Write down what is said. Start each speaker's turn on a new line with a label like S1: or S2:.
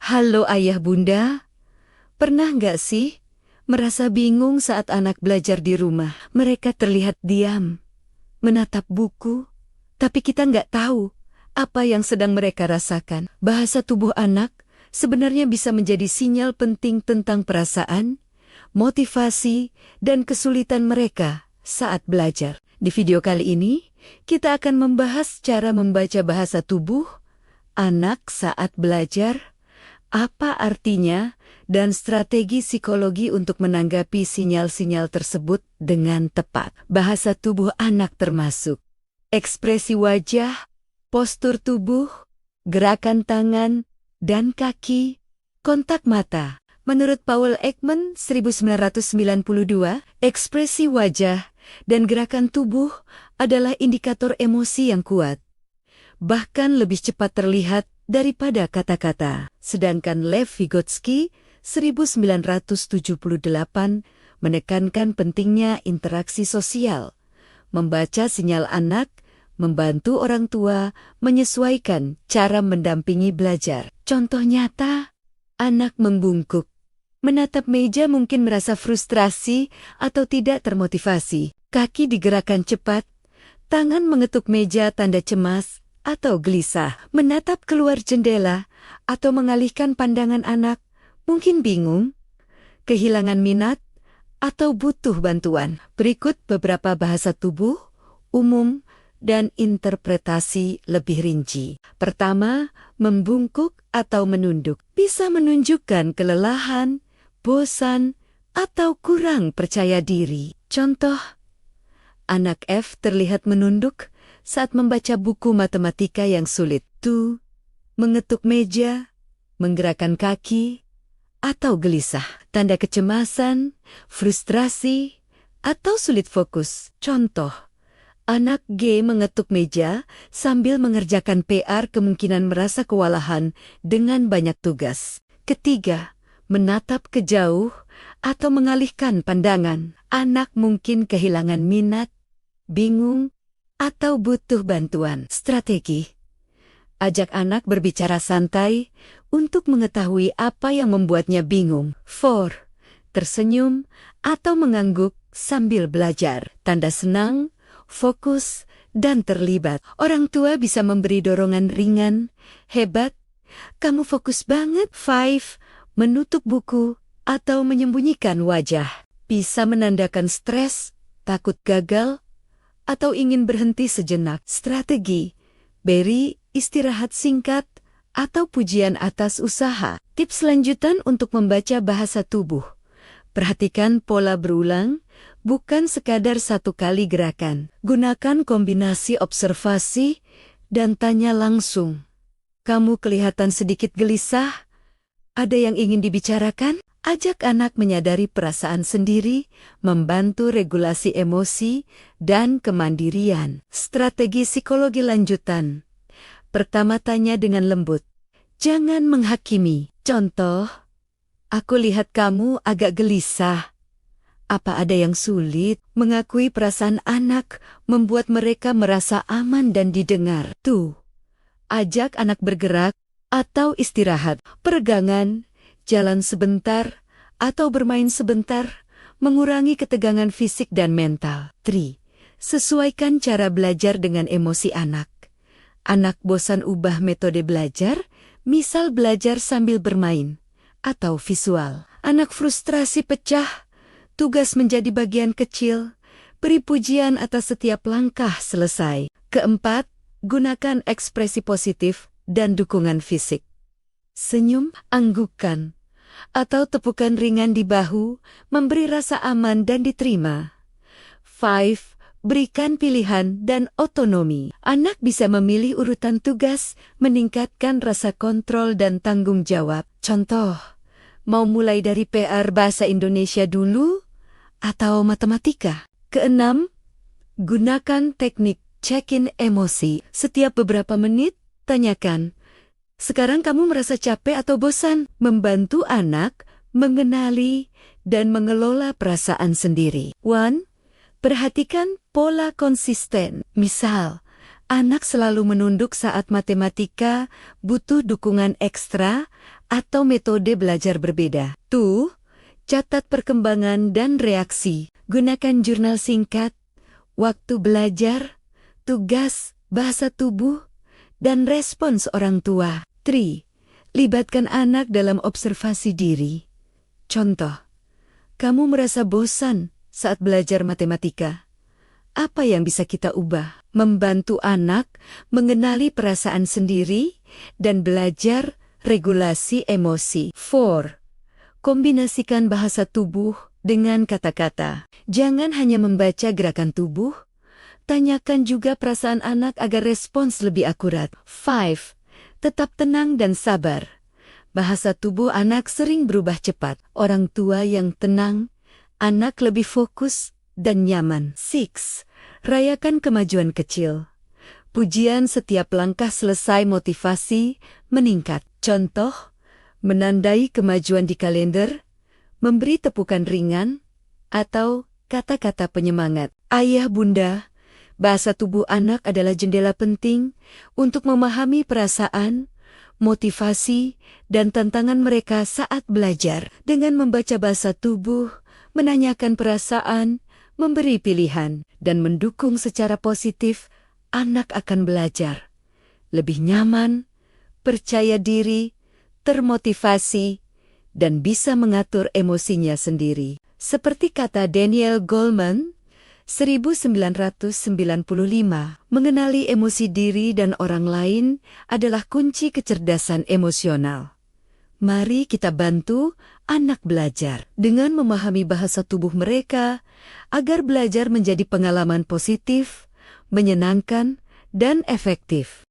S1: Halo ayah bunda, pernah nggak sih merasa bingung saat anak belajar di rumah? Mereka terlihat diam, menatap buku, tapi kita nggak tahu apa yang sedang mereka rasakan. Bahasa tubuh anak sebenarnya bisa menjadi sinyal penting tentang perasaan, motivasi, dan kesulitan mereka saat belajar. Di video kali ini, kita akan membahas cara membaca bahasa tubuh anak saat belajar, apa artinya, dan strategi psikologi untuk menanggapi sinyal-sinyal tersebut dengan tepat. Bahasa tubuh anak termasuk ekspresi wajah, postur tubuh, gerakan tangan, dan kaki, kontak mata. Menurut Paul Ekman 1992, ekspresi wajah dan gerakan tubuh adalah indikator emosi yang kuat, bahkan lebih cepat terlihat daripada kata-kata. Sedangkan Lev Vygotsky 1978 menekankan pentingnya interaksi sosial. Membaca sinyal anak membantu orang tua menyesuaikan cara mendampingi belajar. Contoh nyata, anak membungkuk, menatap meja mungkin merasa frustrasi atau tidak termotivasi. Kaki digerakkan cepat, tangan mengetuk meja tanda cemas atau gelisah. Menatap keluar jendela atau mengalihkan pandangan anak mungkin bingung, kehilangan minat, atau butuh bantuan. Berikut beberapa bahasa tubuh, umum, dan interpretasi lebih rinci. Pertama, membungkuk atau menunduk. Bisa menunjukkan kelelahan, bosan, atau kurang percaya diri. Contoh, anak F terlihat menunduk saat membaca buku matematika yang sulit. Tu, mengetuk meja, menggerakkan kaki, atau gelisah. Tanda kecemasan, frustrasi, atau sulit fokus. Contoh, anak G mengetuk meja sambil mengerjakan PR kemungkinan merasa kewalahan dengan banyak tugas. Ketiga, menatap ke jauh atau mengalihkan pandangan. Anak mungkin kehilangan minat, bingung, atau butuh bantuan. Strategi: ajak anak berbicara santai untuk mengetahui apa yang membuatnya bingung. 4. Tersenyum atau mengangguk sambil belajar. Tanda senang, fokus, dan terlibat. Orang tua bisa memberi dorongan ringan. Hebat, kamu fokus banget. 5. Menutup buku atau menyembunyikan wajah. Bisa menandakan stres, takut gagal, atau ingin berhenti sejenak. Strategi: beri istirahat singkat atau pujian atas usaha. Tips lanjutan untuk membaca bahasa tubuh: perhatikan pola berulang, bukan sekadar satu kali gerakan. Gunakan kombinasi observasi dan tanya langsung. Kamu kelihatan sedikit gelisah? Ada yang ingin dibicarakan? Ajak anak menyadari perasaan sendiri, membantu regulasi emosi dan kemandirian. Strategi psikologi lanjutan: pertama, tanya dengan lembut. Jangan menghakimi. Contoh, aku lihat kamu agak gelisah. Apa ada yang sulit? Mengakui perasaan anak membuat mereka merasa aman dan didengar. Tuh, ajak anak bergerak atau istirahat. Peregangan, jalan sebentar, atau bermain sebentar, mengurangi ketegangan fisik dan mental. 3. Sesuaikan cara belajar dengan emosi anak. Anak bosan, ubah metode belajar, misal belajar sambil bermain, atau visual. Anak frustrasi, pecah tugas menjadi bagian kecil, beri pujian atas setiap langkah selesai. 4. Gunakan ekspresi positif dan dukungan fisik. Senyum, anggukan, atau tepukan ringan di bahu memberi rasa aman dan diterima. 5. Berikan pilihan dan otonomi. Anak bisa memilih urutan tugas, meningkatkan rasa kontrol dan tanggung jawab. Contoh, mau mulai dari PR bahasa Indonesia dulu atau matematika? 6. Gunakan teknik check-in emosi. Setiap beberapa menit, tanyakan, sekarang kamu merasa capek atau bosan? Membantu anak mengenali dan mengelola perasaan sendiri. 1. Perhatikan pola konsisten. Misal, anak selalu menunduk saat matematika, butuh dukungan ekstra, atau metode belajar berbeda. Catat perkembangan dan reaksi. Gunakan jurnal singkat, waktu belajar, tugas, bahasa tubuh, dan respons orang tua. 3. Libatkan anak dalam observasi diri. Contoh, kamu merasa bosan saat belajar matematika. Apa yang bisa kita ubah? Membantu anak mengenali perasaan sendiri dan belajar regulasi emosi. 4. Kombinasikan bahasa tubuh dengan kata-kata. Jangan hanya membaca gerakan tubuh, tanyakan juga perasaan anak agar respons lebih akurat. 5. Tetap tenang dan sabar. Bahasa tubuh anak sering berubah cepat. Orang tua yang tenang, anak lebih fokus dan nyaman. 6. Rayakan kemajuan kecil. Pujian setiap langkah selesai motivasi meningkat. Contoh, menandai kemajuan di kalender, memberi tepukan ringan, atau kata-kata penyemangat. Ayah bunda, bahasa tubuh anak adalah jendela penting untuk memahami perasaan, motivasi, dan tantangan mereka saat belajar. Dengan membaca bahasa tubuh, menanyakan perasaan, memberi pilihan, dan mendukung secara positif, anak akan belajar lebih nyaman, percaya diri, termotivasi, dan bisa mengatur emosinya sendiri. Seperti kata Daniel Goleman, 1995, mengenali emosi diri dan orang lain adalah kunci kecerdasan emosional. Mari kita bantu anak belajar dengan memahami bahasa tubuh mereka agar belajar menjadi pengalaman positif, menyenangkan, dan efektif.